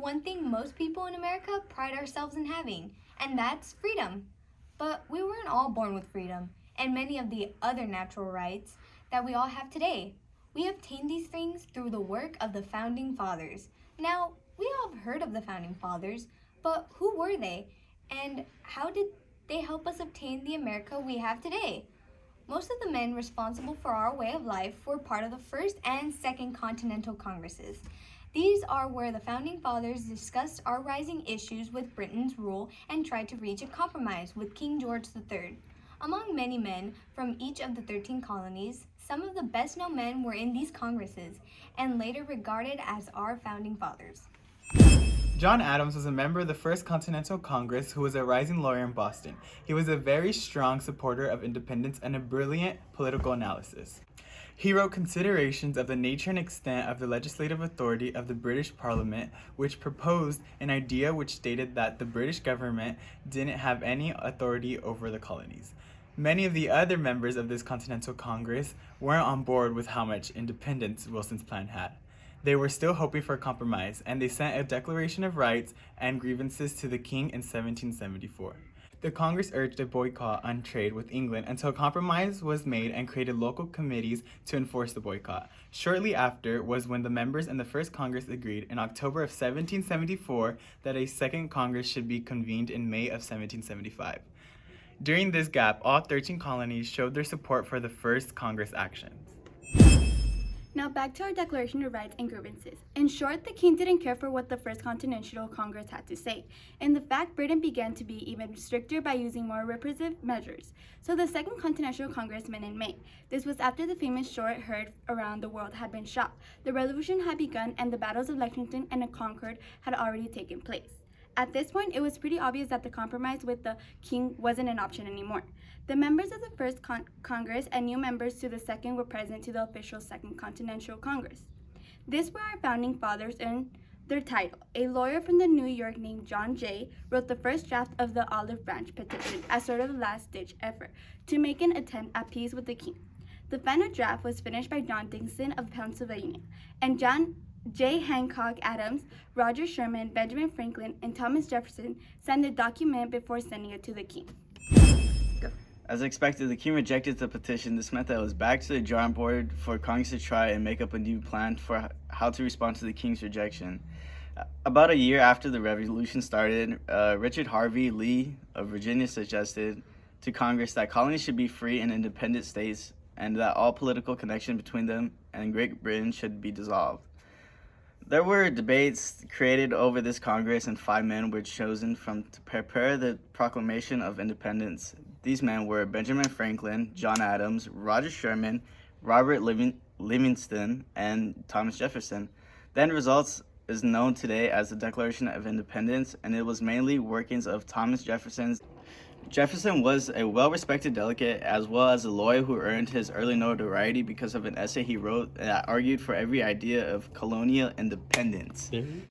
one thing most people in America pride ourselves in having, and that's freedom. But we weren't all born with freedom and many of the other natural rights that we all have today. We obtained these things through the work of the Founding Fathers. Now, we all have heard of the Founding Fathers, but who were they? And how did they help us obtain the America we have today? Most of the men responsible for our way of life were part of the First and Second Continental Congresses. These are where the Founding Fathers discussed our rising issues with Britain's rule and tried to reach a compromise with King George III. Among many men from each of the 13 colonies, some of the best-known men were in these congresses and later regarded as our Founding Fathers. John Adams was a member of the First Continental Congress who was a rising lawyer in Boston. He was a very strong supporter of independence and a brilliant political analysis. He wrote Considerations of the Nature and Extent of the Legislative Authority of the British Parliament, which proposed an idea which stated that the British government didn't have any authority over the colonies. Many of the other members of this Continental Congress weren't on board with how much independence Wilson's plan had. They were still hoping for a compromise, and they sent a Declaration of Rights and Grievances to the King in 1774. The Congress urged a boycott on trade with England until a compromise was made and created local committees to enforce the boycott. Shortly after was when the members in the First Congress agreed in October of 1774 that a second Congress should be convened in May of 1775. During this gap, all 13 colonies showed their support for the First Congress actions. Now back to our Declaration of Rights and Grievances. In short, the king didn't care for what the First Continental Congress had to say. In the fact, Britain began to be even stricter by using more repressive measures. So the Second Continental Congress met in May. This was after the famous short heard around the world had been shot. The revolution had begun and the battles of Lexington and Concord had already taken place. At this point, it was pretty obvious that the compromise with the king wasn't an option anymore. The members of the First Congress and new members to the Second were present to the official Second Continental Congress. This where our Founding Fathers earned their title. A lawyer from New York named John Jay wrote the first draft of the Olive Branch Petition as sort of a last-ditch effort to make an attempt at peace with the king. The final draft was finished by John Dixon of Pennsylvania, and John J. Hancock Adams, Roger Sherman, Benjamin Franklin, and Thomas Jefferson signed the document before sending it to the king. As expected, the king rejected the petition. This meant that it was back to the drawing board for Congress to try and make up a new plan for how to respond to the king's rejection. About a year after the revolution started, Richard Harvey Lee of Virginia suggested to Congress that colonies should be free and independent states and that all political connection between them and Great Britain should be dissolved. There were debates created over this Congress, and 5 men were chosen to prepare the Proclamation of Independence. These men were Benjamin Franklin, John Adams, Roger Sherman, Robert Livingston, and Thomas Jefferson. The end result is known today as the Declaration of Independence, and it was mainly workings of Thomas Jefferson. Jefferson was a well-respected delegate as well as a lawyer who earned his early notoriety because of an essay he wrote that argued for every idea of colonial independence.